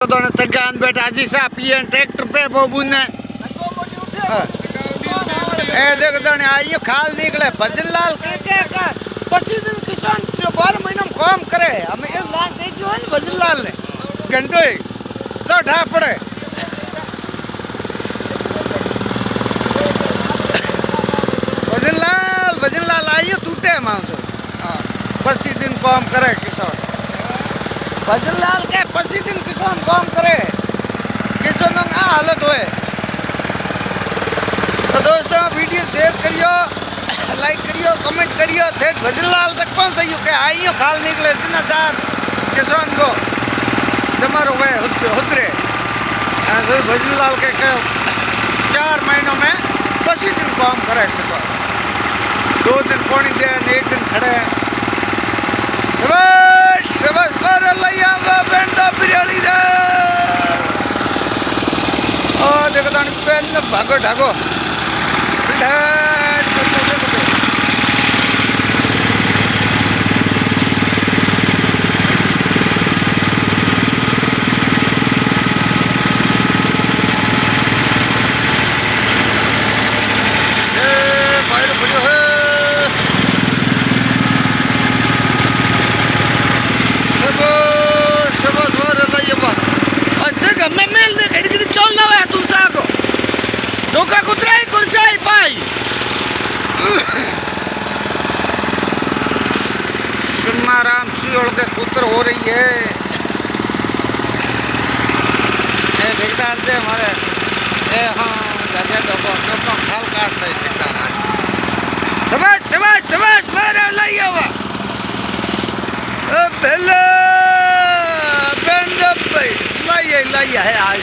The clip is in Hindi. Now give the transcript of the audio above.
तो तगान बैठा जी सा पिए ट्रैक्टर पे बाबू ने ए देख दने आइयो खाल निकले भजन लाल के 25 दिन किसान जो 12 महीना में काम करे हम इस लाल दे जो है भजन लाल ने घंटो तो ढा पड़े भजन लाल आइयो टूटे मांसो हां 25 दिन काम करे किसान भजन लाल के 25 दिन किसान काम करे किसानों आ हालत होए। तो दोस्तों वीडियो शेयर करियो लाइक करियो कमेंट करियो ठेठ भजन लाल तक पहुंचाइयो के आइयो खाल निकले दिन 4 किसान को जमर हुए हुतरे भजन लाल के 4 महीनों में 25 दिन काम करे किसान 2 दिन पानी दे 1 दिन खड़े शबाश पर लैया बेंडा बिरयाली दे ओ देखो तान पेन भागो ढागो मैं मेल दे घड़ी घड़ी चल ना है तुम साको धोखा कुतरा ही कौन सा ही भाई राम सियोल के कुतर हो रही है ये ठेकेदार से हमारे ए हाँ दादा डोको खाल काट रहे ठेकेदार शबाश शबाश शबाश मारे लाइया हुआ बेला बेंड भाई लाइया है आज